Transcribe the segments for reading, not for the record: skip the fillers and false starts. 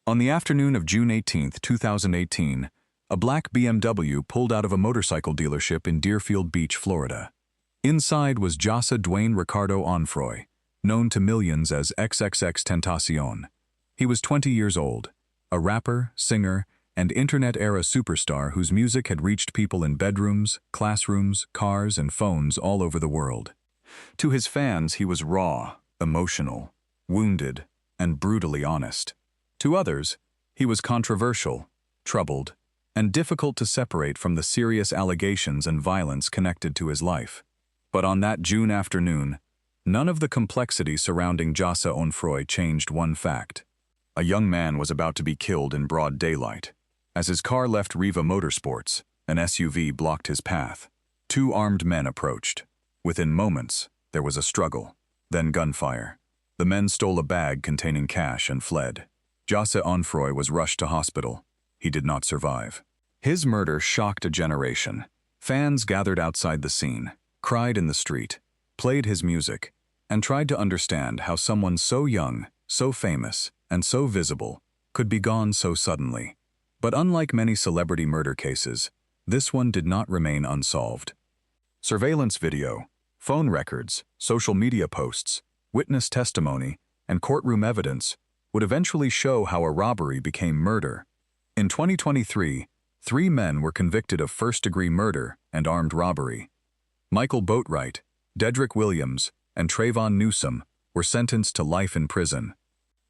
On the afternoon of June 18, 2018, a black BMW pulled out of a motorcycle dealership in Deerfield Beach, Florida. Inside was Jahseh Dwayne Ricardo Onfroy, known to millions as XXXTentacion. He was 20 years old, a rapper, singer, and internet-era superstar whose music had reached people in bedrooms, classrooms, cars, and phones all over the world. To his fans, he was raw, emotional, wounded, and brutally honest. To others, he was controversial, troubled, and difficult to separate from the serious allegations and violence connected to his life. But on that June afternoon, none of the complexity surrounding Jahseh Onfroy changed one fact. A young man was about to be killed in broad daylight. As his car left RIVA Motorsports, an SUV blocked his path. Two armed men approached. Within moments, there was a struggle, then gunfire. The men stole a bag containing cash and fled. Jahseh Onfroy was rushed to hospital. He did not survive. His murder shocked a generation. Fans gathered outside the scene, cried in the street, played his music, and tried to understand how someone so young, so famous, and so visible could be gone so suddenly. But unlike many celebrity murder cases, this one did not remain unsolved. Surveillance video, phone records, social media posts, witness testimony, and courtroom evidence would eventually show how a robbery became murder. In 2023, 3 men were convicted of first-degree murder and armed robbery. Michael Boatwright, Dedrick Williams, and Trayvon Newsome were sentenced to life in prison.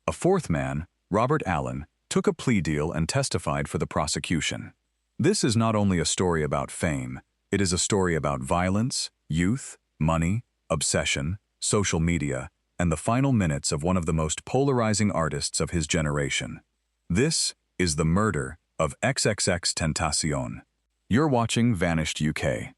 A 4th man, Robert Allen, took a plea deal and testified for the prosecution. This is not only a story about fame, it is a story about violence, youth, money, obsession, social media, and the final minutes of one of the most polarizing artists of his generation. This is the murder of XXXTentacion. You're watching Vanished UK.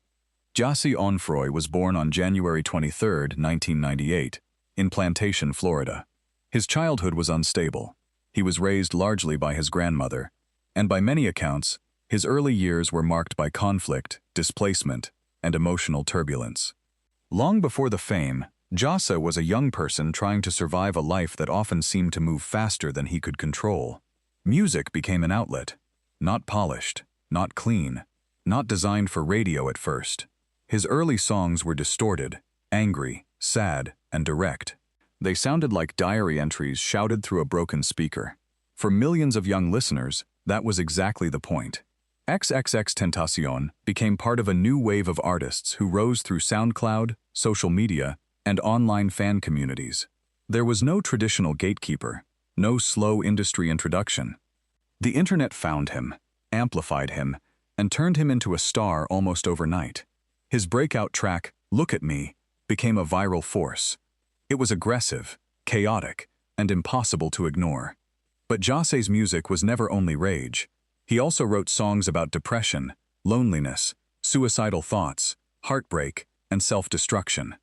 Jahseh Onfroy was born on January 23, 1998, in Plantation, Florida. His childhood was unstable. He was raised largely by his grandmother, and by many accounts, his early years were marked by conflict, displacement, and emotional turbulence. Long before the fame, Jahseh was a young person trying to survive a life that often seemed to move faster than he could control. Music became an outlet, not polished, not clean, not designed for radio at first. His early songs were distorted, angry, sad, and direct. They sounded like diary entries shouted through a broken speaker. For millions of young listeners, that was exactly the point. XXXTentacion became part of a new wave of artists who rose through SoundCloud, social media, and online fan communities. There was no traditional gatekeeper, no slow industry introduction. The internet found him, amplified him, and turned him into a star almost overnight. His breakout track, "Look at Me," became a viral force. It was aggressive, chaotic, and impossible to ignore. But Jahseh's music was never only rage. He also wrote songs about depression, loneliness, suicidal thoughts, heartbreak, and self-destruction.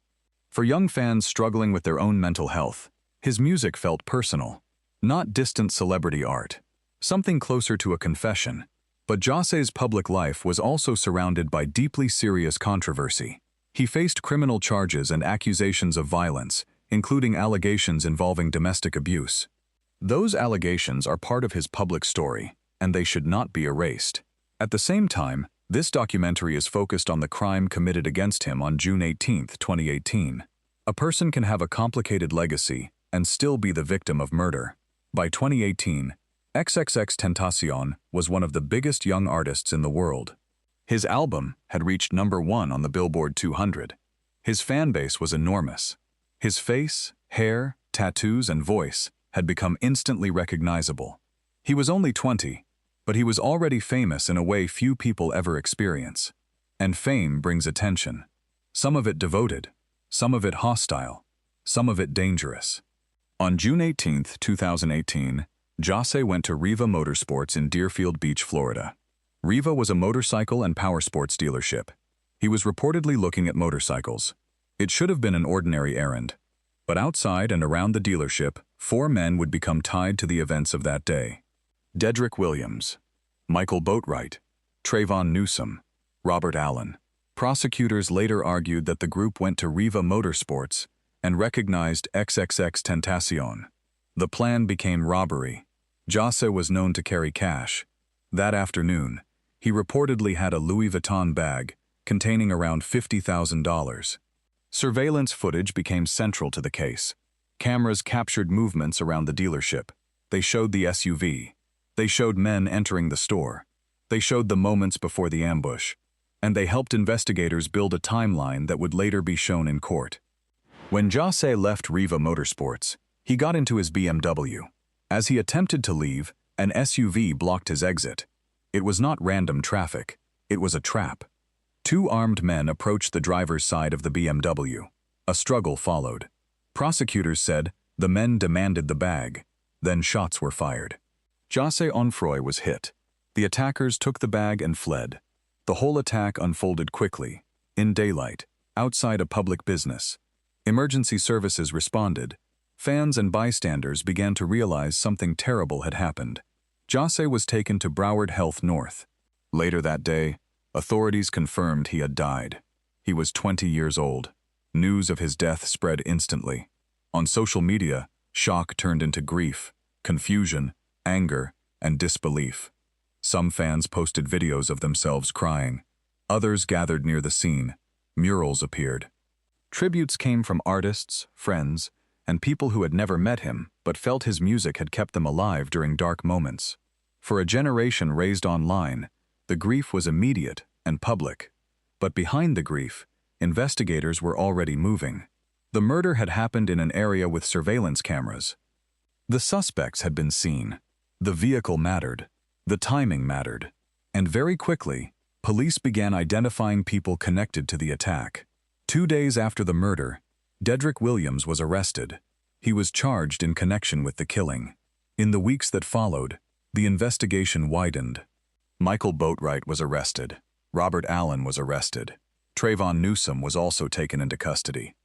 For young fans struggling with their own mental health, his music felt personal, not distant celebrity art, something closer to a confession. But Jahseh's public life was also surrounded by deeply serious controversy. He faced criminal charges and accusations of violence, including allegations involving domestic abuse. Those allegations are part of his public story, and they should not be erased. At the same time, this documentary is focused on the crime committed against him on June 18, 2018. A person can have a complicated legacy and still be the victim of murder. By 2018, XXXTentacion was one of the biggest young artists in the world. His album had reached #1 on the Billboard 200. His fan base was enormous. His face, hair, tattoos, and voice had become instantly recognizable. He was only 20, but he was already famous in a way few people ever experience. And fame brings attention. Some of it devoted, some of it hostile, some of it dangerous. On June 18, 2018, Jahseh went to RIVA Motorsports in Deerfield Beach, Florida. RIVA was a motorcycle and powersports dealership. He was reportedly looking at motorcycles. It should have been an ordinary errand. But outside and around the dealership, 4 men would become tied to the events of that day. Dedrick Williams, Michael Boatwright, Trayvon Newsome, Robert Allen. Prosecutors later argued that the group went to RIVA Motorsports and recognized XXXTentacion. The plan became robbery. Jahseh was known to carry cash. That afternoon, he reportedly had a Louis Vuitton bag containing around $50,000. Surveillance footage became central to the case. Cameras captured movements around the dealership. They showed the SUV. They showed men entering the store. They showed the moments before the ambush. And they helped investigators build a timeline that would later be shown in court. When Jahseh left RIVA Motorsports, he got into his BMW. As he attempted to leave, an SUV blocked his exit. It was not random traffic. It was a trap. Two armed men approached the driver's side of the BMW. A struggle followed. Prosecutors said the men demanded the bag. Then shots were fired. Jahseh Onfroy was hit. The attackers took the bag and fled. The whole attack unfolded quickly, in daylight, outside a public business. Emergency services responded. Fans and bystanders began to realize something terrible had happened. Jahseh was taken to Broward Health North. Later that day, authorities confirmed he had died. He was 20 years old. News of his death spread instantly. On social media, shock turned into grief, confusion, anger, and disbelief. Some fans posted videos of themselves crying. Others gathered near the scene. Murals appeared. Tributes came from artists, friends, and people who had never met him but felt his music had kept them alive during dark moments. For a generation raised online, the grief was immediate and public. But behind the grief, investigators were already moving. The murder had happened in an area with surveillance cameras. The suspects had been seen. The vehicle mattered. The timing mattered. And very quickly, police began identifying people connected to the attack. 2 days after the murder, Dedrick Williams was arrested. He was charged in connection with the killing. In the weeks that followed, the investigation widened. Michael Boatwright was arrested. Robert Allen was arrested. Trayvon Newsome was also taken into custody.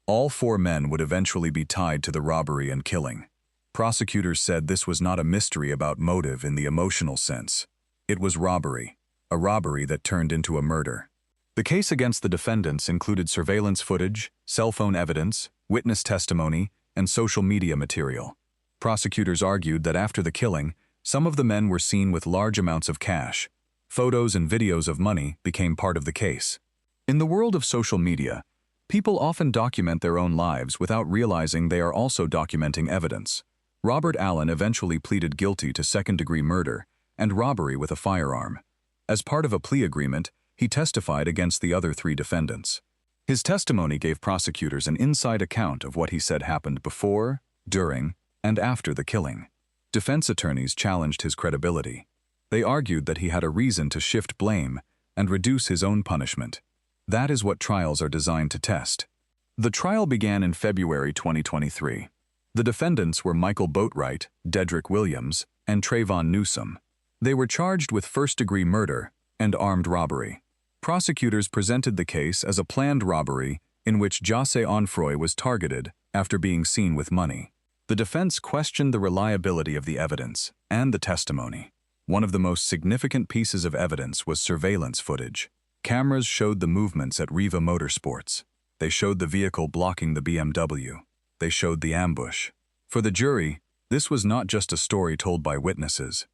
All 4 men would eventually be tied to the robbery and killing. Prosecutors said this was not a mystery about motive in the emotional sense. It was robbery, a robbery that turned into a murder. The case against the defendants included surveillance footage, cell phone evidence, witness testimony, and social media material. Prosecutors argued that after the killing, some of the men were seen with large amounts of cash. Photos and videos of money became part of the case. In the world of social media, people often document their own lives without realizing they are also documenting evidence. Robert Allen eventually pleaded guilty to second-degree murder and robbery with a firearm. As part of a plea agreement, he testified against the other 3 defendants. His testimony gave prosecutors an inside account of what he said happened before, during, and after the killing. Defense attorneys challenged his credibility. They argued that he had a reason to shift blame and reduce his own punishment. That is what trials are designed to test. The trial began in February 2023. The defendants were Michael Boatwright, Dedrick Williams, and Trayvon Newsome. They were charged with first-degree murder and armed robbery. Prosecutors presented the case as a planned robbery in which Jahseh Onfroy was targeted after being seen with money. The defense questioned the reliability of the evidence and the testimony. One of the most significant pieces of evidence was surveillance footage. Cameras showed the movements at RIVA Motorsports. They showed the vehicle blocking the BMW. They showed the ambush. For the jury, this was not just a story told by witnesses.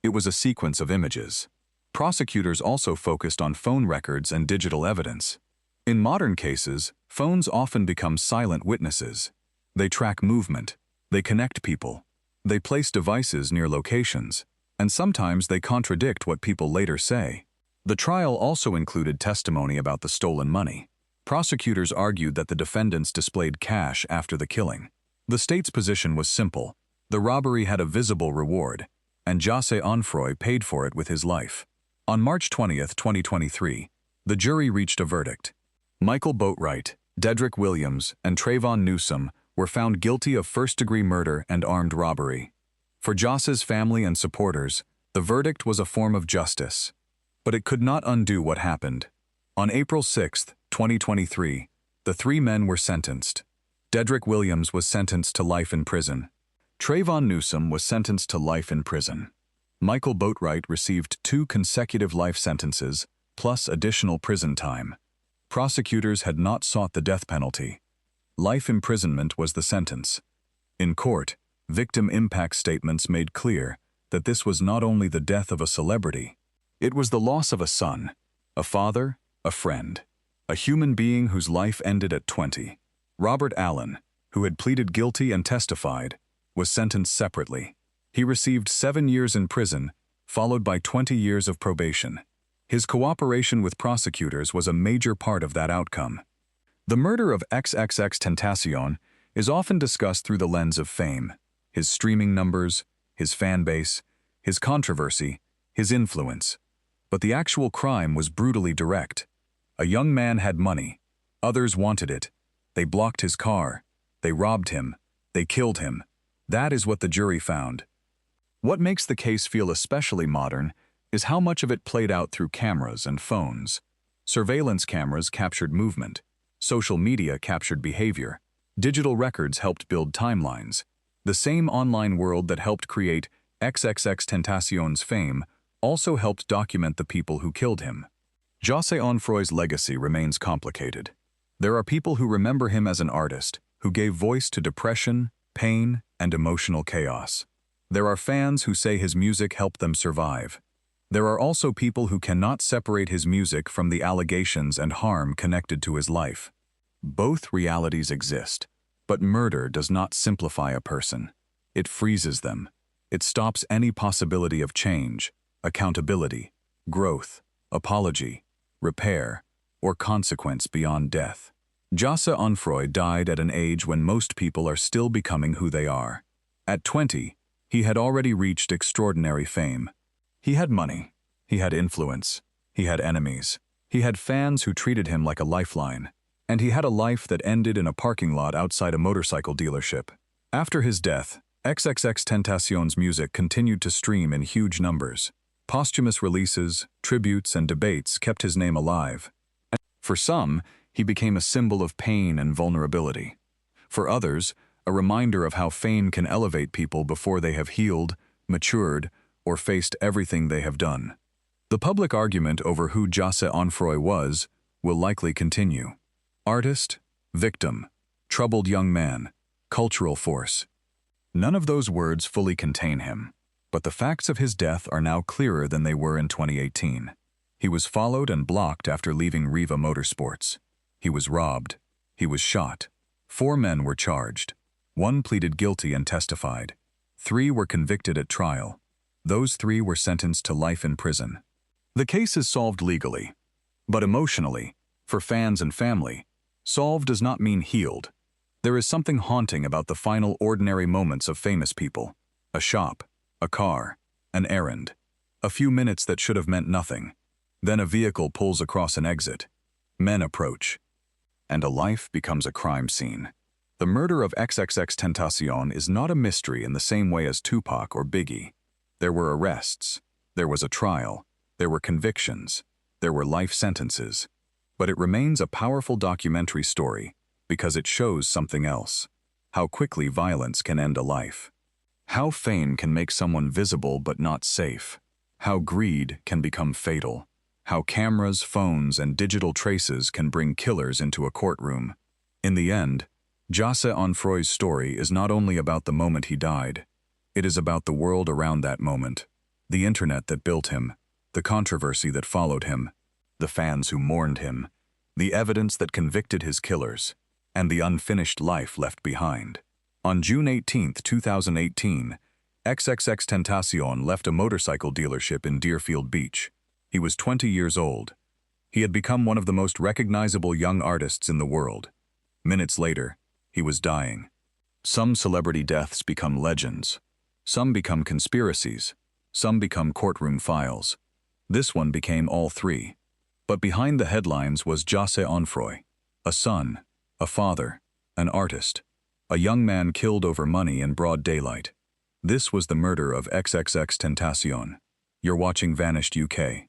It was a sequence of images. Prosecutors also focused on phone records and digital evidence. In modern cases, phones often become silent witnesses. They track movement. They connect people. They place devices near locations. And sometimes they contradict what people later say. The trial also included testimony about the stolen money. Prosecutors argued that the defendants displayed cash after the killing. The state's position was simple. The robbery had a visible reward, and Jahseh Onfroy paid for it with his life. On March 20, 2023, the jury reached a verdict. Michael Boatwright, Dedrick Williams, and Trayvon Newsome were found guilty of first-degree murder and armed robbery. For Jahseh's family and supporters, the verdict was a form of justice. But it could not undo what happened. On April 6, 2023, the 3 men were sentenced. Dedrick Williams was sentenced to life in prison. Trayvon Newsome was sentenced to life in prison. Michael Boatwright received 2 consecutive life sentences, plus additional prison time. Prosecutors had not sought the death penalty. Life imprisonment was the sentence. In court, Victim impact statements made clear that this was not only the death of a celebrity, it was the loss of a son, a father, a friend, a human being whose life ended at 20. Robert Allen, who had pleaded guilty and testified, was sentenced separately. He received 7 years in prison, followed by 20 years of probation. His cooperation with prosecutors was a major part of that outcome. The murder of XXXTentacion is often discussed through the lens of fame, his streaming numbers, his fan base, his controversy, his influence. But the actual crime was brutally direct. A young man had money. Others wanted it. They blocked his car. They robbed him. They killed him. That is what the jury found. What makes the case feel especially modern is how much of it played out through cameras and phones. Surveillance cameras captured movement. Social media captured behavior. Digital records helped build timelines. The same online world that helped create XXXTentacion's fame also helped document the people who killed him. Jahseh Onfroy's legacy remains complicated. There are people who remember him as an artist, who gave voice to depression, pain, and emotional chaos. There are fans who say his music helped them survive. There are also people who cannot separate his music from the allegations and harm connected to his life. Both realities exist, but murder does not simplify a person. It freezes them. It stops any possibility of change, accountability, growth, apology, repair, or consequence beyond death. Jahseh Onfroy died at an age when most people are still becoming who they are. At 20, he had already reached extraordinary fame. He had money. He had influence. He had enemies. He had fans who treated him like a lifeline. And he had a life that ended in a parking lot outside a motorcycle dealership. After his death, XXXTentacion's music continued to stream in huge numbers. Posthumous releases, tributes, and debates kept his name alive. For some, he became a symbol of pain and vulnerability. For others, a reminder of how fame can elevate people before they have healed, matured, or faced everything they have done. The public argument over who Jahseh Onfroy was will likely continue. Artist, victim, troubled young man, cultural force. None of those words fully contain him, but the facts of his death are now clearer than they were in 2018. He was followed and blocked after leaving RIVA Motorsports. He was robbed. He was shot. 4 men were charged. 1 pleaded guilty and testified. 3 were convicted at trial. Those 3 were sentenced to life in prison. The case is solved legally, but emotionally, for fans and family, solved does not mean healed. There is something haunting about the final ordinary moments of famous people. A shop, a car, an errand. A few minutes that should have meant nothing. Then a vehicle pulls across an exit. Men approach. And a life becomes a crime scene. The murder of XXXTentacion is not a mystery in the same way as Tupac or Biggie. There were arrests. There was a trial. There were convictions. There were life sentences. But it remains a powerful documentary story because it shows something else. How quickly violence can end a life. How fame can make someone visible but not safe. How greed can become fatal. How cameras, phones, and digital traces can bring killers into a courtroom. In the end, Jahseh Onfroy's story is not only about the moment he died. It is about the world around that moment. The internet that built him. The controversy that followed him. The fans who mourned him, the evidence that convicted his killers, and the unfinished life left behind. On June 18, 2018, XXXTentacion left a motorcycle dealership in Deerfield Beach. He was 20 years old. He had become one of the most recognizable young artists in the world. Minutes later, he was dying. Some celebrity deaths become legends. Some become conspiracies. Some become courtroom files. This one became all 3. But behind the headlines was Jahseh Onfroy, a son, a father, an artist, a young man killed over money in broad daylight. This was the murder of XXXTentacion. You're watching Vanished UK.